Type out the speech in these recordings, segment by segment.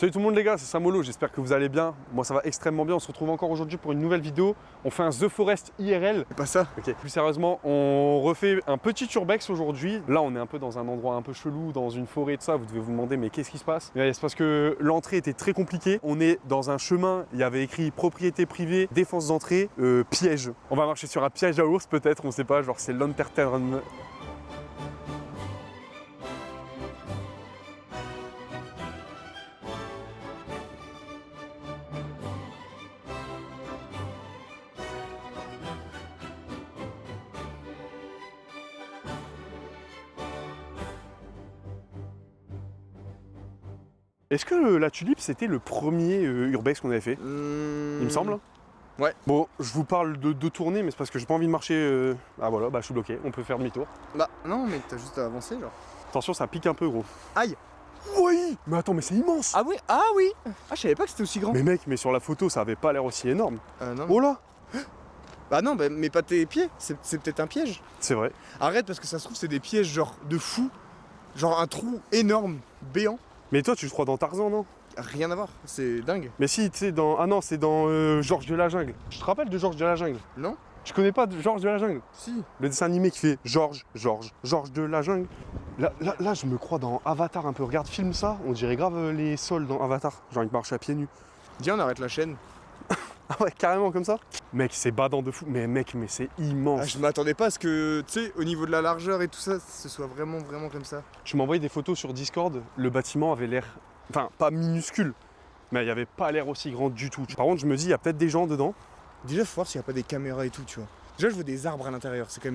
Salut tout le monde les gars, c'est Samolo, j'espère que vous allez bien. Moi ça va extrêmement bien, on se retrouve encore aujourd'hui pour une nouvelle vidéo. On fait un The Forest IRL. C'est pas ça. Ok. Plus sérieusement, on refait un petit urbex aujourd'hui. Là on est un peu dans un endroit un peu chelou, dans une forêt et tout ça. Vous devez vous demander mais qu'est-ce qui se passe? C'est parce que l'entrée était très compliquée. On est dans un chemin, il y avait écrit propriété privée, défense d'entrée, piège. On va marcher sur un piège à ours peut-être, on sait pas, genre c'est l'Untertainment. Est-ce que la tulipe c'était le premier urbex qu'on avait fait? Il me semble. Ouais. Bon, je vous parle de deux tournées, mais c'est parce que j'ai pas envie de marcher. Ah voilà, bah je suis bloqué, on peut faire demi-tour. Bah non, mais t'as juste à avancer genre. Attention, ça pique un peu gros. Aïe. Oui. Mais attends, mais c'est immense. Ah oui, ah oui. Ah je savais pas que c'était aussi grand. Mais mec, mais sur la photo ça avait pas l'air aussi énorme. Non. Oh là. Bah non, bah, mais pas tes pieds, c'est peut-être un piège. C'est vrai. Arrête parce que ça se trouve c'est des pièges genre de fou. Genre un trou énorme, béant. Mais toi tu le crois dans Tarzan, non? Rien à voir, c'est dingue. Mais si, tu sais, dans... Ah non, c'est dans Georges de la Jungle. Je te rappelle de Georges de la Jungle? Non? Tu connais pas de Georges de la Jungle? Si. Le dessin animé qui fait Georges de la Jungle. Là, je me crois dans Avatar un peu. Regarde, filme ça, on dirait grave les sols dans Avatar. J'ai envie de marcher à pieds nus. Viens, on arrête la chaîne. Ah ouais, carrément comme ça? Mec, c'est badant de fou. Mais mec, mais c'est immense. Ah, je m'attendais pas à ce que, tu sais, au niveau de la largeur et tout ça, ce soit vraiment comme ça. Tu m'as envoyé des photos sur Discord. Le bâtiment avait l'air... Enfin, pas minuscule, mais il avait pas l'air aussi grand du tout. Par contre, je me dis, il y a peut-être des gens dedans. Déjà, faut voir s'il n'y a pas des caméras et tout, tu vois. Déjà, je vois des arbres à l'intérieur, c'est quand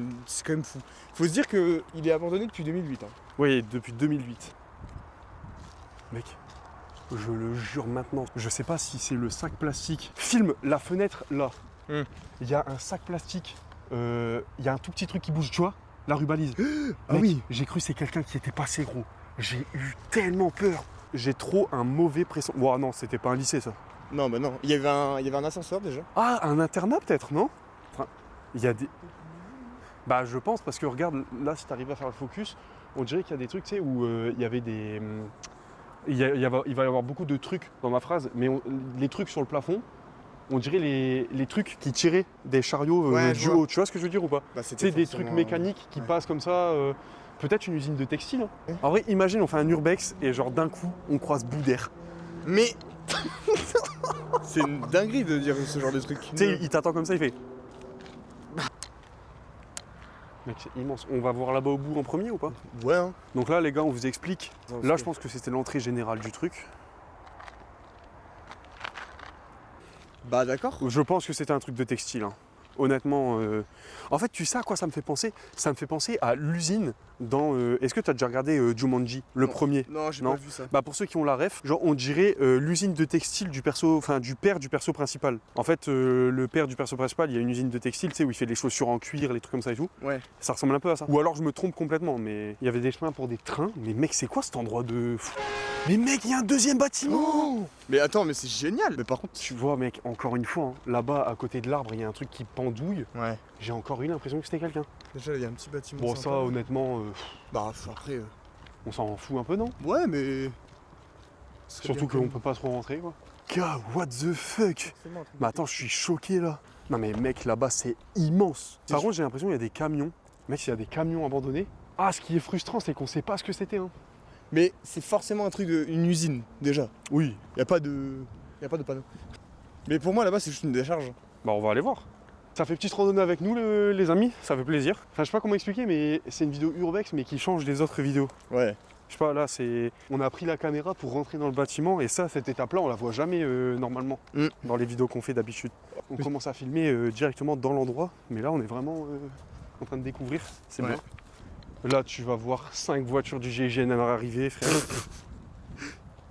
même fou. Faut se dire qu'il est abandonné depuis 2008. Hein. Oui, depuis 2008. Mec, je le jure maintenant, je sais pas si c'est le sac plastique. Filme la fenêtre là. Il y a un sac plastique, il y a un tout petit truc qui bouge, tu vois, la rubalise. Ah Mec, oui. j'ai cru que c'est quelqu'un qui était passé gros. J'ai eu tellement peur. J'ai trop un mauvais pressentiment. Ouah non, c'était pas un lycée ça. Non, bah non, il y avait un ascenseur déjà. Ah, un internat peut-être, non? Enfin, il y a des... Bah je pense parce que regarde, là si t'arrives à faire le focus, on dirait qu'il y a des trucs, tu sais, où il y avait des... il va y avoir beaucoup de trucs dans ma phrase, mais les trucs sur le plafond, on dirait les trucs qui tiraient des chariots Ouais, du haut. Tu vois ce que je veux dire ou pas? Bah, Tu sais, des trucs mécaniques qui ouais. passent comme ça. Peut-être une usine de textile. Hein. Ouais. En vrai, imagine, on fait un urbex et genre d'un coup, on croise Boudère. Mais c'est une dinguerie de dire ce genre de truc. Tu sais, il t'attend comme ça, il fait... Mec, c'est immense. On va voir là-bas au bout en premier ou pas? Ouais, hein. Donc là, les gars, on vous explique. Non, Là, c'est- je pense que c'était l'entrée générale du truc. Bah d'accord. Je pense que c'était un truc de textile. Hein. Honnêtement, en fait, tu sais à quoi ça me fait penser? Ça me fait penser à l'usine dans... Est-ce que tu as déjà regardé Jumanji, le premier? Non, j'ai Non. pas vu ça. Bah pour ceux qui ont la ref, genre on dirait l'usine de textile du perso, enfin du père du perso principal. En fait, le père du perso principal, il y a une usine de textile, tu sais, où il fait les chaussures en cuir, les trucs comme ça et tout. Ouais. Ça ressemble un peu à ça. Ou alors je me trompe complètement, mais il y avait des chemins pour des trains. Mais mec, c'est quoi cet endroit de fou? Mais mec, il y a un deuxième bâtiment! Oh mais attends, mais c'est génial. Mais par contre, Tu vois, mec, encore une fois, hein, là-bas, à côté de l'arbre, il y a un truc qui pendouille. ouais. J'ai encore eu l'impression que c'était quelqu'un. Déjà, il y a un petit bâtiment. Bon, sympa. ça, honnêtement, Bah après. on s'en fout un peu, non? Ouais, mais. ce serait Surtout bien qu'on peut pas trop rentrer, quoi. God, what the fuck? Forcément un truc Mais attends, je suis choqué, là. Non, mais mec, là-bas, c'est immense. Par contre, j'ai l'impression qu'il y a des camions. Mec, il y a des camions abandonnés. Ah, ce qui est frustrant, c'est qu'on sait pas ce que c'était, hein. Mais c'est forcément un truc une usine, déjà. Oui. Y a pas de panneau. Mais pour moi, là-bas, c'est juste une décharge. Bah, on va aller voir. Ça fait petite randonnée avec nous, les amis. Ça fait plaisir. Enfin, je sais pas comment expliquer, mais c'est une vidéo urbex, mais qui change des autres vidéos. Ouais. Je sais pas, là, c'est... On a pris la caméra pour rentrer dans le bâtiment, et ça, cette étape-là, on la voit jamais normalement, dans les vidéos qu'on fait d'habitude. On commence à filmer directement dans l'endroit, mais là, on est vraiment en train de découvrir. C'est Ouais. bien. Là, tu vas voir 5 voitures du GIGN arriver, frère.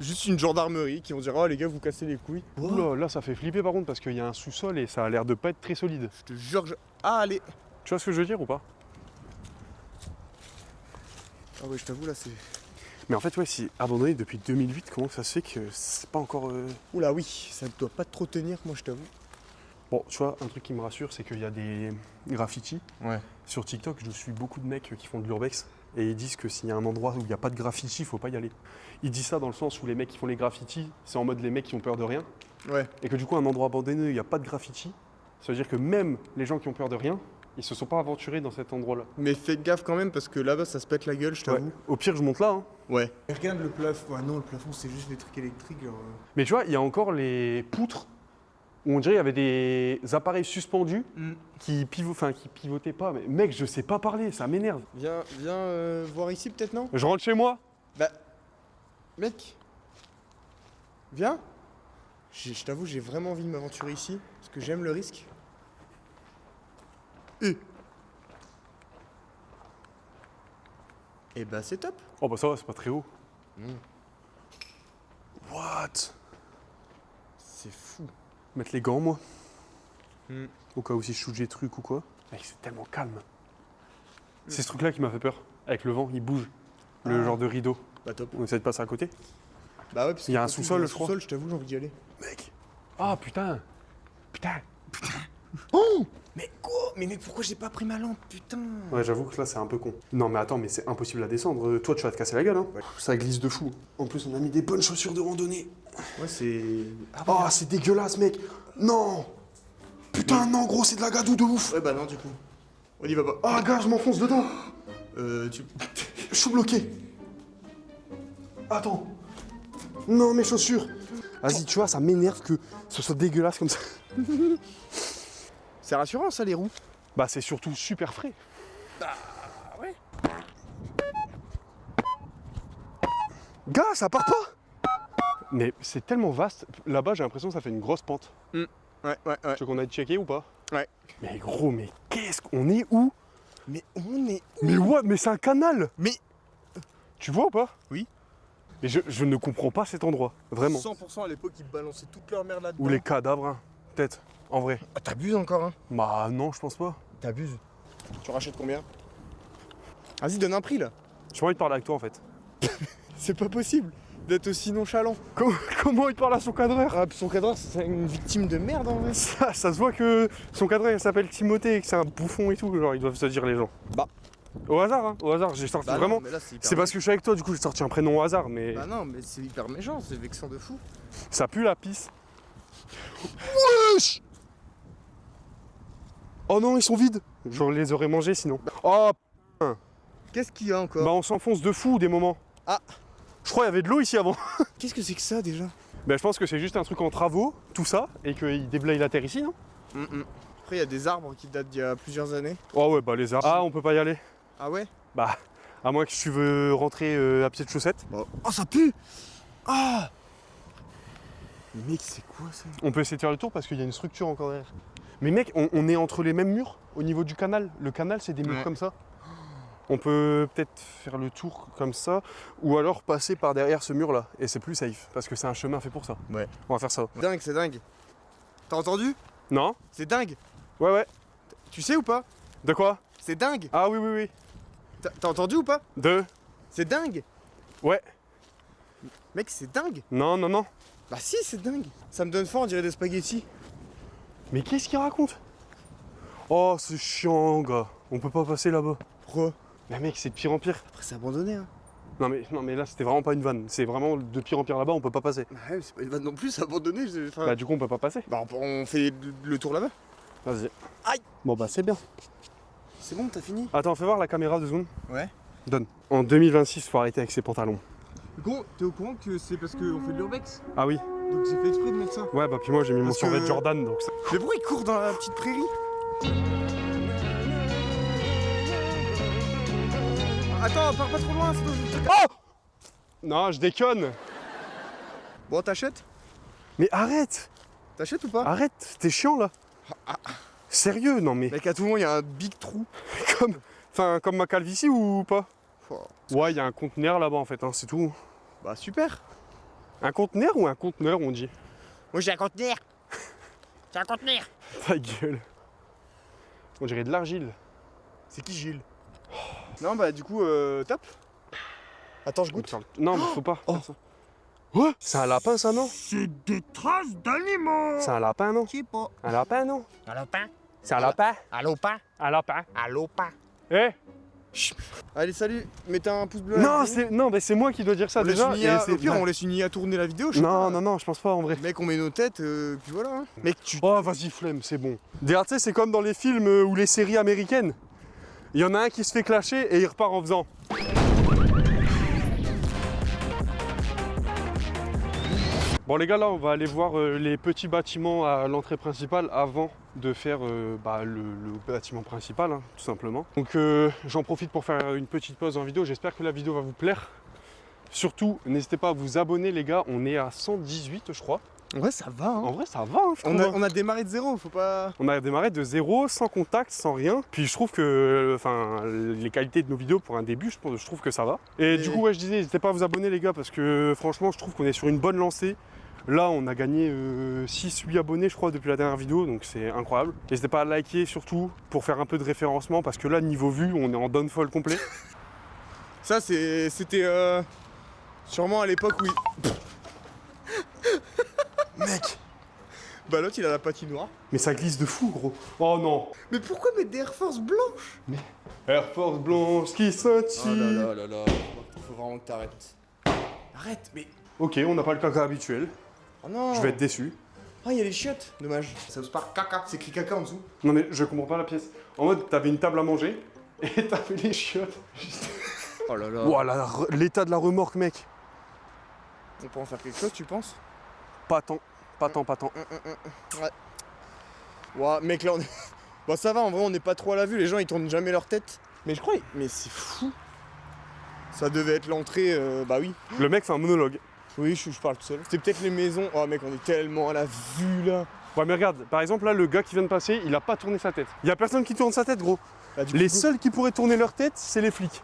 Juste une gendarmerie qui vont dire oh les gars vous cassez les couilles. Oula, là, ça fait flipper par contre, parce qu'il y a un sous-sol et ça a l'air de pas être très solide. Je te jure Ah allez. Tu vois ce que je veux dire ou pas? Ah ouais je t'avoue là c'est. Mais en fait, ouais, c'est abandonné depuis 2008, comment ça se fait que c'est pas encore... Oula oui, ça ne doit pas trop tenir moi je t'avoue. Bon, tu vois, un truc qui me rassure, c'est qu'il y a des graffitis. Ouais. Sur TikTok, je suis beaucoup de mecs qui font de l'urbex. et ils disent que s'il y a un endroit où il n'y a pas de graffiti, il faut pas y aller. Ils disent ça dans le sens où les mecs qui font les graffitis, c'est en mode les mecs qui ont peur de rien. Ouais. Et que du coup, un endroit abandonné où il n'y a pas de graffiti, ça veut dire que même les gens qui ont peur de rien, ils se sont pas aventurés dans cet endroit-là. Mais faites gaffe quand même parce que là-bas ça se pète la gueule, je t'avoue. Au pire, je monte là. Hein. Ouais. Et regarde le plafond. Ah non, le plafond c'est juste des trucs électriques. Genre... Mais tu vois, il y a encore les poutres où on dirait qu'il y avait des appareils suspendus qui pivotaient pas. Mais mec, je sais pas parler, ça m'énerve. Viens voir ici peut-être, non? Je rentre chez moi. Bah, mec, viens. Je t'avoue, j'ai vraiment envie de m'aventurer ici parce que j'aime le risque. Et bah c'est top. Oh bah ça va, c'est pas très haut. Non. What? C'est fou. Mettre les gants, moi. Mm. Au cas où si je shoot des trucs ou quoi. Mec, c'est tellement calme. C'est ce truc-là qui m'a fait peur. Avec le vent, il bouge. Le genre de rideau. Bah top. On essaie de passer à côté. Bah ouais, parce Il y a que un sous-sol, je crois. Sous-sol, je t'avoue, j'ai envie d'y aller. Mec. Ah putain. Putain. Oh! Mais quoi? Mais mec, pourquoi j'ai pas pris ma lampe, putain? Ouais, j'avoue que là, c'est un peu con. Non, mais attends, mais c'est impossible à descendre. Toi, tu vas te casser la gueule, hein. Ouais. Ça glisse de fou. En plus, on a mis des bonnes chaussures de randonnée. Ouais, c'est... Oh, c'est dégueulasse, mec. Non. Putain, non, gros, c'est de la gadoue de ouf. Ouais, bah non, du coup. On y va pas. Ah, gars, je m'enfonce dedans. Tu... Je suis bloqué. Attends. Non, mes chaussures. Vas-y, tu vois, ça m'énerve que ce soit dégueulasse comme ça. C'est rassurant, ça, les roues? Bah, c'est surtout super frais. Bah, ouais. Gars, ça part pas. Mais c'est tellement vaste. Là-bas, j'ai l'impression que ça fait une grosse pente. Ouais. Tu veux qu'on aille checker ou pas? Ouais. Mais gros, mais qu'est-ce qu'on est où? Mais on est où? Mais ouais, mais c'est un canal. Mais... Tu vois ou pas? Oui. Mais je ne comprends pas cet endroit, vraiment. 100% à l'époque, ils balançaient toute leur merde là-dedans. Ou les cadavres, hein. Peut-être, en vrai. Ah, t'abuses encore, hein? Bah non, je pense pas. T'abuses. Tu rachètes combien? Vas-y, donne un prix, là. J'ai envie de parler avec toi, en fait. C'est pas possible d'être aussi nonchalant. Comment il parle à son cadreur? Ah, son cadreur, c'est une victime de merde, en vrai. Ça se voit que son cadreur, il s'appelle Timothée et que c'est un bouffon et tout. Genre, ils doivent se dire les gens. Bah. Au hasard, hein. Au hasard, j'ai sorti Bah vraiment. non, mais là, c'est hyper C'est parce que je suis avec toi, du coup, j'ai sorti un prénom au hasard, mais Bah non, mais c'est hyper méchant, c'est vexant de fou. ça pue la pisse. Wesh! Oh non, ils sont vides. Je les aurais mangés sinon. Oh, Qu'est-ce qu'il y a encore? bah on s'enfonce de fou des moments. Ah. Je crois qu'il y avait de l'eau ici avant. Qu'est-ce que c'est que ça, déjà? Bah je pense que c'est juste un truc en travaux, tout ça, et qu'ils déblayent la terre ici, non? Après, il y a des arbres qui datent d'il y a plusieurs années. Oh ouais, bah les arbres. Ah, on peut pas y aller. Ah ouais? Bah, à moins que tu veux rentrer à pied de chaussettes. Bah. Oh, ça pue! Ah! Mais mec, c'est quoi ça? On peut essayer de faire le tour parce qu'il y a une structure encore derrière. Mais mec, on est entre les mêmes murs au niveau du canal. Le canal, c'est des murs Ouais. comme ça. On peut peut-être faire le tour comme ça, ou alors passer par derrière ce mur-là. Et c'est plus safe, parce que c'est un chemin fait pour ça. Ouais. On va faire ça. Dingue, c'est dingue. T'as entendu? Non? C'est dingue. Ouais, ouais. Tu sais ou pas? De quoi? C'est dingue. Ah oui, oui, oui. T'as entendu ou pas? De? C'est dingue. Ouais. Mec, c'est dingue. Non, non, non. Bah si, c'est dingue. Ça me donne faim, on dirait des spaghettis. Mais qu'est-ce qu'il raconte? Oh, c'est chiant, gars. On peut pas passer là-bas. Pourquoi? Mais mec, c'est de pire en pire. Après, c'est abandonné, hein. Non, mais là, c'était vraiment pas une vanne. C'est vraiment de pire en pire là-bas, on peut pas passer. Bah ouais, c'est pas une vanne non plus, c'est abandonné. Enfin... Bah, du coup, on peut pas passer. Bah, on fait le tour là-bas. Vas-y. Aïe. Bon, bah, c'est bien. C'est bon, t'as fini? Attends, fais voir la caméra de zoom. Ouais. Donne. En 2026, faut arrêter avec ses pantalons. Gros, t'es au courant que c'est parce qu'on fait de l'urbex? Ah oui? Donc j'ai fait exprès de mettre ça. Ouais, bah, puis moi, j'ai mis mon Parce que- survêt Jordan, donc ça. Mais pourquoi il court dans la petite prairie? Attends, pars pas trop loin, sinon je vais te... Oh! Non, je déconne. Bon, t'achètes? Mais arrête! T'achètes ou pas? Arrête, t'es chiant là. Sérieux, non mais Mec, à tout moment, il y a un big trou. comme ma calvitie ou pas? Oh. Ouais, il y a un conteneur là-bas en fait, hein, c'est tout. Bah super. Un conteneur ou un conteneur, on dit? Moi j'ai un conteneur. J'ai un conteneur. Ta gueule. On dirait de l'argile. C'est qui Gilles? Non bah du coup top. Attends je goûte. Non, mais faut pas. Oh. faire ça. Ouais, c'est un lapin ça, non? C'est des traces d'animaux. C'est un lapin, non? Je sais pas. Un lapin, non? Un lapin? C'est un lapin? Un lopin? Un lapin. Un lopin? Eh! Allez, salut, mettez un pouce bleu. Non, mais c'est moi qui dois dire ça on déjà. laisse une IA, au pire, on laisse une IA tourner la vidéo, je sais pas. Non, je pense pas en vrai. Mec, on met nos têtes, puis voilà. Hein. Mec, tu. Oh, vas-y, flemme, c'est bon. D'ailleurs, tu sais, c'est comme dans les films ou les séries américaines. Il y en a un qui se fait clasher et il repart en faisant. Bon les gars, là on va aller voir les petits bâtiments à l'entrée principale avant de faire le bâtiment principal, hein, tout simplement. Donc j'en profite pour faire une petite pause en vidéo, j'espère que la vidéo va vous plaire. Surtout, n'hésitez pas à vous abonner les gars, on est à 118 je crois. En vrai, ça va. Hein. En vrai, ça va, hein, je trouve. On a démarré de zéro, faut pas. On a démarré de zéro, sans contact, sans rien. Puis je trouve que les qualités de nos vidéos pour un début, je trouve que ça va. Et du coup, ouais, je disais, n'hésitez pas à vous abonner les gars, parce que franchement, je trouve qu'on est sur une bonne lancée. Là, on a gagné 6-8 abonnés, je crois, depuis la dernière vidéo, donc c'est incroyable. N'hésitez pas à liker, surtout, pour faire un peu de référencement, parce que là, niveau vue, on est en downfall complet. Ça, c'était sûrement à l'époque où Mec! Bah l'autre, il a la patinoire. Mais ça glisse de fou, gros. Oh non! Mais pourquoi mettre des Air Force blanches? Mais Air Force blanche qui scintille. Oh là là. Faut vraiment que t'arrêtes. Arrête, mais... Ok, on n'a pas le caca habituel. Oh non. Je vais être déçu. Ah, il y a les chiottes. Dommage. Ça se part caca. C'est écrit caca en dessous. Non mais je comprends pas la pièce. En mode, t'avais une table à manger et t'avais les chiottes. Oh là là. Voilà, l'état de la remorque, mec. On peut en faire quelque chose, tu penses? Pas tant. Ouais. Ouais, mec, là, on est... Bon, ça va, en vrai, on n'est pas trop à la vue. Les gens, ils tournent jamais leur tête. Mais je crois... Mais c'est fou. Ça devait être l'entrée... Bah oui. Le mec fait un monologue. Oui, je parle tout seul. C'était peut-être les maisons. Oh, mec, on est tellement à la vue, là. Ouais, mais regarde, par exemple, là, le gars qui vient de passer, il a pas tourné sa tête. Il y a personne qui tourne sa tête, gros. Bah, Les seuls qui pourraient tourner leur tête, c'est les flics.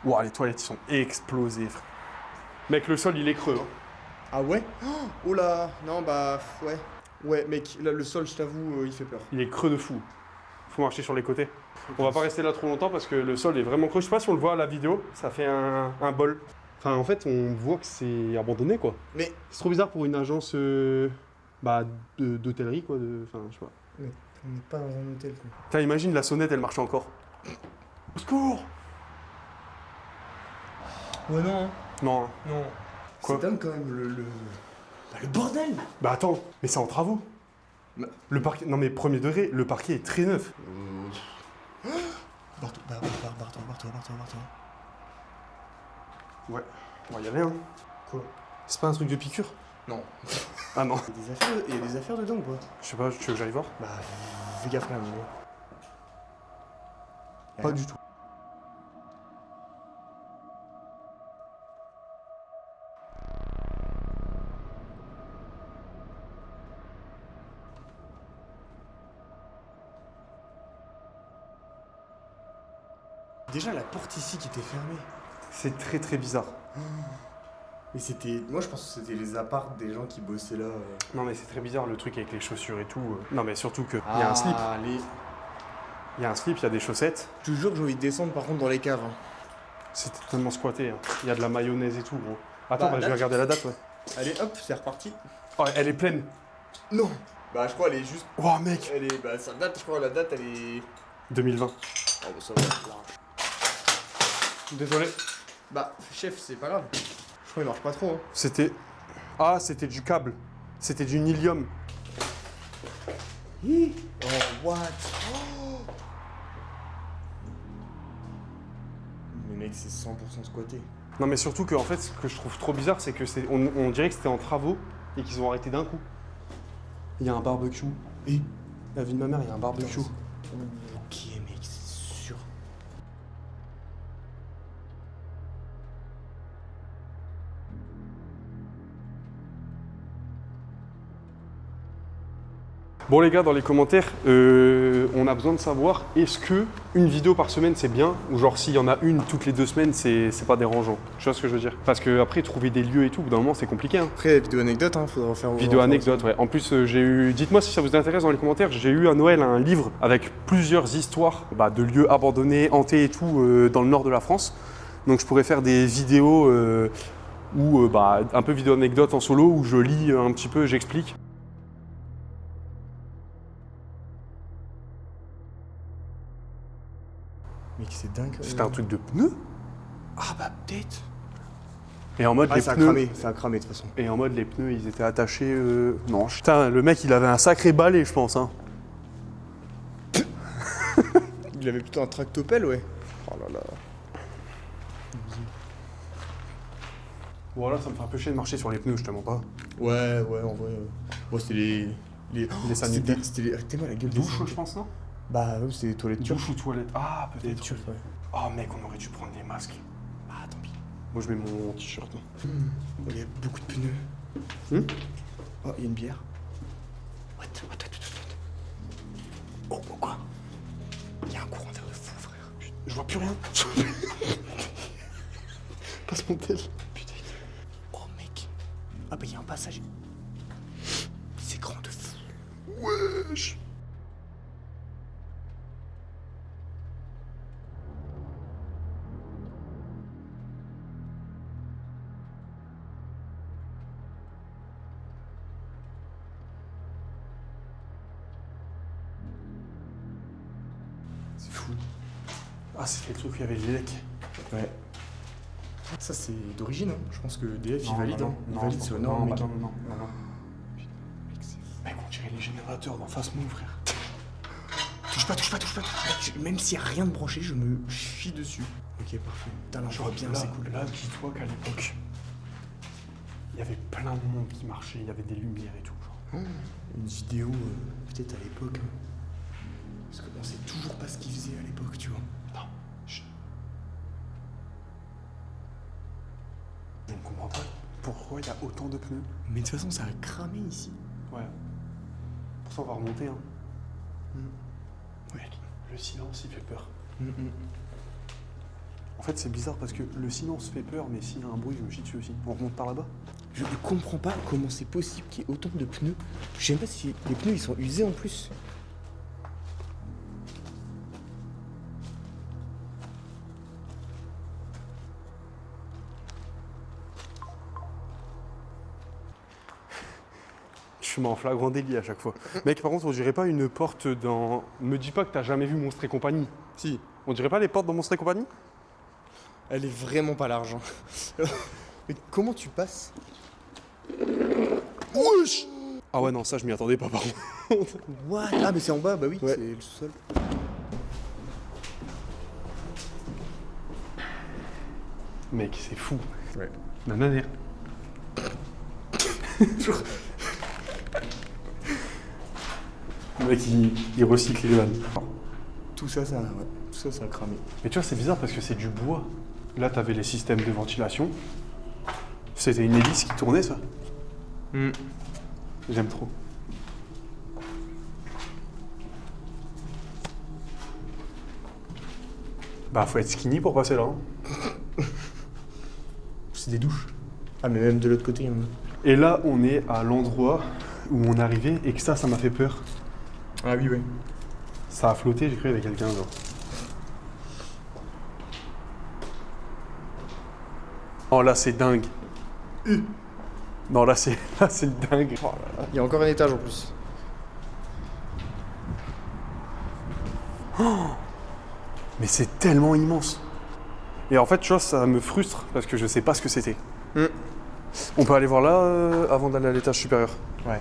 Ouah, les toilettes, ils sont explosées, frère. Mec, le sol, il est creux, hein. Ah ouais? Oh là. Non, bah, ouais. Ouais, mec, là, le sol, je t'avoue, il fait peur. Il est creux de fou. Faut marcher sur les côtés. On va pas rester là trop longtemps parce que le sol est vraiment creux. Je sais pas si on le voit à la vidéo, ça fait un bol. Enfin, en fait, on voit que c'est abandonné, quoi. Mais... C'est trop bizarre pour une agence d'hôtellerie, quoi. Enfin, je sais pas. Mais on n'est pas dans un hôtel, quoi. Putain, imagine, la sonnette, elle marche encore. Au secours! Ouais, non. Hein. Non. hein. Non. Quoi? C'est dingue, quand même, le bordel! Bah attends, mais c'est en travaux. Bah. Le parquet... Non mais premier degré, le parquet est très neuf. Barre-toi. Ouais. Bon, y a rien. Quoi? C'est pas un truc de piqûre? Non. Ah non. Il y a des affaires dedans ou quoi? Je sais pas, tu veux que j'aille voir? Bah, fais gaffe quand même. Pas du tout. Déjà, la porte ici qui était fermée. C'est très très bizarre. Mais c'était... Moi, je pense que c'était les apparts des gens qui bossaient là. Non mais c'est très bizarre le truc avec les chaussures et tout. Non mais surtout que il y a un slip. Il y a un slip, il y a des chaussettes. Je te jure que j'ai envie de descendre par contre dans les caves. Hein. C'était tellement squatté. Hein. Il y a de la mayonnaise et tout, gros. Attends, Bah, je vais regarder la date, ouais. Allez, hop, c'est reparti. Oh, elle est pleine. Non. Bah, je crois elle est juste... Oh mec. Elle est... Bah, sa date, je crois, la date, elle est... 2020. Oh, bah, ça va, large. Désolé. Bah, chef, c'est pas grave. Je crois qu'il marche pas trop. Hein. C'était... Ah, c'était du câble. C'était du nilium. Oh, what? Oh. Mais mec, c'est 100% squatté. Non mais surtout que en fait, ce que je trouve trop bizarre, c'est que on dirait que c'était en travaux et qu'ils ont arrêté d'un coup. Il y a un barbecue. Et La vie de ma mère, il y a un barbecue. ok, mec, c'est sûr. Bon les gars, dans les commentaires, on a besoin de savoir est-ce que une vidéo par semaine c'est bien ou genre s'il y en a une toutes les 2 semaines c'est pas dérangeant. Tu vois ce que je veux dire? Parce que après trouver des lieux et tout, au bout d'un moment c'est compliqué. Hein. Après, vidéo anecdote, hein, faudra faire... Vidéo anecdote, ouais. En plus j'ai eu, dites-moi si ça vous intéresse dans les commentaires, j'ai eu à Noël un livre avec plusieurs histoires de lieux abandonnés, hantés et tout dans le nord de la France. Donc je pourrais faire des vidéos où un peu vidéo anecdote en solo où je lis un petit peu, j'explique. Mais Mec, c'est dingue. C'était un truc de pneu. Ah bah peut-être. Et en mode les Ça a pneus. cramé, ça a cramé de toute façon. Et en mode les pneus, ils étaient attachés. Non, putain, le mec, il avait un sacré balai, je pense. Hein. Il avait plutôt un tractopelle, ouais. Oh là là. Voilà, ça me fait un peu chier de marcher sur les pneus, je te mens pas. Ouais, en vrai. Bon, c'était les. Les sanitaires. C'était les. Arrêtez-moi la gueule des Douche, sanitaires. je pense, non? Bah, ouais, c'était les toilettes turques. Douche ou toilette? Ah, Les peut-être. turques, ouais. Oh, mec, on aurait dû prendre des masques. Ah, tant pis. Moi, je mets mon t-shirt. Oh, il y a beaucoup de pneus. Oh, il y a une bière. What. Oh, quoi? Il y a un courant d'air de fou, frère. Je vois plus rien. Passe mon tel. Putain. Oh, mec. Ah, bah, il y a un passage. C'est grand de fou. Wesh. C'est fou. Ah, c'était le truc où il y avait les lecs. Ouais. Ça, c'est d'origine, hein. Je pense que DF, il Non, valide, non, hein. Il non, valide, non, c'est aux non, normes, bah mec. non. Mec, c'est fou. Mec, on dirait les générateurs dans Fast Move, frère. Touche pas. Mec, même s'il y a rien de branché, je me chie dessus. Ok, parfait. Putain, là, je vois bien, là, c'est cool. Là, dis-toi qu'à l'époque, il y avait plein de monde qui marchait, il y avait des lumières et tout. Genre. Une vidéo, peut-être à l'époque. Hein. Parce qu'on sait toujours pas ce qu'ils faisaient à l'époque, tu vois. Attends, chut. Je ne comprends pas pourquoi il y a autant de pneus. Mais de toute façon, ça a cramé ici. Ouais. Pour ça, on va remonter. Hein. Ouais. Le silence, il fait peur. Mm. En fait, c'est bizarre parce que le silence fait peur, mais s'il y a un bruit, je me chie dessus aussi. On remonte par là-bas? Je ne comprends pas comment c'est possible qu'il y ait autant de pneus. Je sais même pas si les pneus, ils sont usés en plus. Je mets en flagrant délit à chaque fois. Mec, par contre, on dirait pas une porte dans... Me dis pas que t'as jamais vu Monstres et compagnie. Si. On dirait pas les portes dans Monstres et compagnie? Elle est vraiment pas large. Hein. Mais comment tu passes? Wesh! Ah ouais, non, ça, je m'y attendais pas, par contre. What? Ah, mais c'est en bas, bah oui, Ouais. c'est le sous-sol. Mec, c'est fou. Ouais. Nananère. Le mec, il recycle les vannes. Tout ça, ça a cramé. Mais tu vois, c'est bizarre parce que c'est du bois. Là, t'avais les systèmes de ventilation. C'était une hélice qui tournait, ça. J'aime trop. Bah, faut être skinny pour passer là. Hein. C'est des douches. Ah, mais même de l'autre côté, il y en a. Et là, on est à l'endroit où on arrivait et que ça m'a fait peur. Ah oui, ouais. Ça a flotté, j'ai cru avec quelqu'un, genre. Oh là, c'est dingue. Non, là, c'est dingue. Oh là là. Il y a encore un étage en plus. Mais c'est tellement immense. Et en fait, tu vois, ça me frustre parce que je sais pas ce que c'était. On peut aller voir là avant d'aller à l'étage supérieur. Ouais.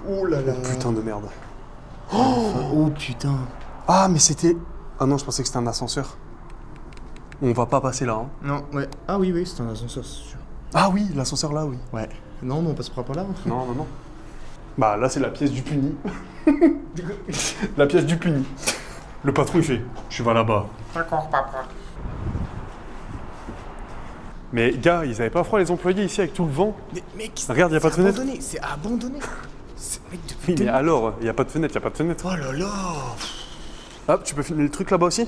Oh là là. Putain de merde. Oh putain. Ah, mais c'était... Ah non, je pensais que c'était un ascenseur. On va pas passer là. Hein. Non, ouais. Ah oui, oui, c'est un ascenseur, c'est sûr. Ah oui, l'ascenseur là, oui. Ouais. Non, mais on passera pas là. Hein. Non, non, non. Bah là, c'est la pièce du puni. La pièce du puni. Le patron, il fait, tu vas là-bas. D'accord, papa. Mais gars, ils avaient pas froid les employés ici avec tout le vent. Mais mec, Regarde, y a pas de fenêtre. abandonné, c'est abandonné. Mec, depuis Oui, mais alors, y a pas de fenêtre, y a pas de fenêtre. Oh là là. Hop, tu peux filmer le truc là-bas aussi?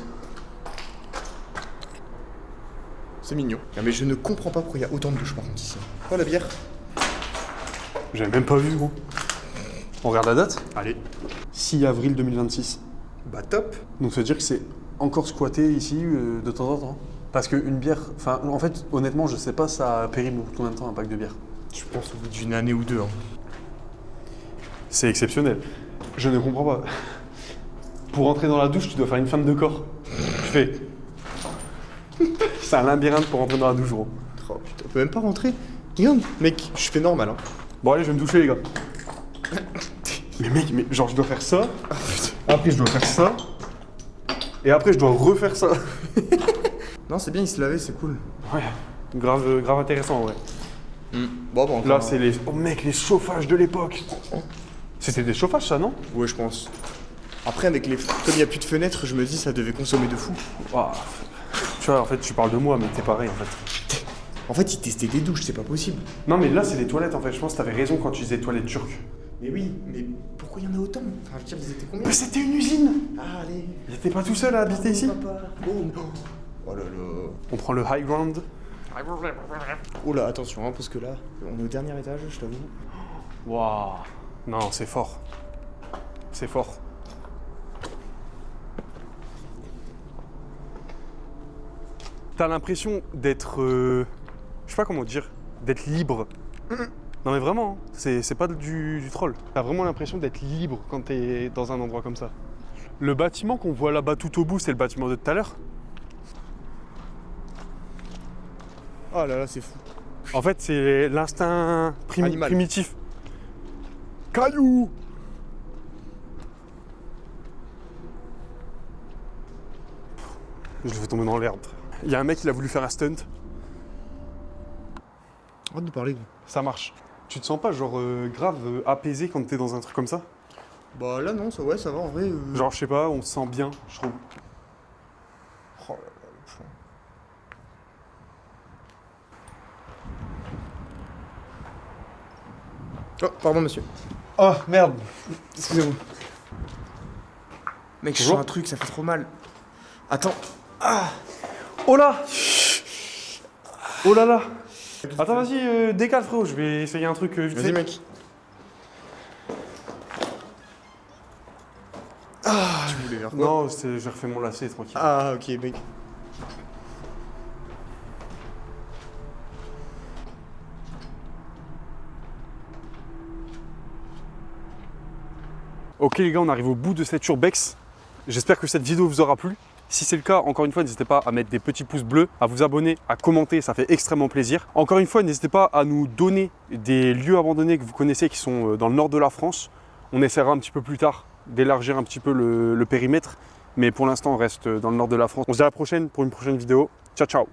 C'est mignon. Non, mais je ne comprends pas pourquoi il y a autant de douches par contre ici. Oh la bière. J'avais même pas vu, gros. On regarde la date? Allez. 6 avril 2026. Bah top. Donc ça veut dire que c'est encore squatté ici de temps en temps. Parce qu'une bière, enfin en fait honnêtement je sais pas ça périt beaucoup combien de temps un pack de bière. Je pense au bout d'une année ou deux. Hein. C'est exceptionnel. Je ne comprends pas. Pour entrer dans la douche, tu dois faire une femme de corps. Tu fais. C'est un labyrinthe pour entrer dans la douche, gros. Oh putain, on peut même pas rentrer. Regarde, mec, je fais normal, hein. Bon, allez, je vais me doucher, les gars. Mais mec, genre, je dois faire ça. Après, je dois faire ça. Et après, je dois refaire ça. Non, c'est bien, il se lavait, c'est cool. Ouais, grave intéressant, ouais. Bon, bon, Là, c'est les. Oh, mec, les chauffages de l'époque. C'était des chauffages, ça, non? Ouais, je pense. Après, avec les. Comme il n'y a plus de fenêtres, je me dis, ça devait consommer de fou. Ah, tu vois, en fait, tu parles de moi, mais t'es pareil, en fait. En fait, ils testaient des douches, c'est pas possible. Non, mais là, c'est les toilettes, en fait. Je pense que t'avais raison quand tu disais toilettes turques. Mais oui, mais pourquoi il y en a autant? Enfin, je veux dire, vous étiez combien? Mais c'était une usine. Ah, allez. Il était pas tout seul à habiter ici. Papa. Oh là là. On prend le high ground. Oh là, attention, hein, parce que là, on est au dernier étage, je t'avoue. Waouh. Non, c'est fort. C'est fort. T'as l'impression d'être... je sais pas comment dire. D'être libre. Non mais vraiment, hein, c'est pas du troll. T'as vraiment l'impression d'être libre quand t'es dans un endroit comme ça. Le bâtiment qu'on voit là-bas tout au bout, c'est le bâtiment de tout à l'heure. Oh là là, c'est fou. En fait, c'est l'instinct Animal. primitif. Caillou! Je le fais tomber dans l'herbe. Il y a un mec qui a voulu faire un stunt. Arrête de parler. Ça marche. Tu te sens pas genre grave apaisé quand t'es dans un truc comme ça? Bah là, non, ça, ouais, ça va en vrai. Genre, je sais pas, on se sent bien, je trouve. Oh là là, le fond. Oh, pardon, monsieur. Oh merde! Excusez-moi. Mec, je Bonjour. sens un truc, ça fait trop mal. Attends. Oh là! Oh là là! Attends, vas-y, décale frérot, je vais essayer un truc vite Vas-y, fait. mec. Tu voulais faire quoi? Non, j'ai refait mon lacet, tranquille. Ah, ok, mec. Ok les gars, on arrive au bout de cette urbex. J'espère que cette vidéo vous aura plu. Si c'est le cas, encore une fois, n'hésitez pas à mettre des petits pouces bleus, à vous abonner, à commenter, ça fait extrêmement plaisir. Encore une fois, n'hésitez pas à nous donner des lieux abandonnés que vous connaissez qui sont dans le nord de la France. On essaiera un petit peu plus tard d'élargir un petit peu le périmètre, mais pour l'instant, on reste dans le nord de la France. On se dit à la prochaine pour une prochaine vidéo. Ciao, ciao!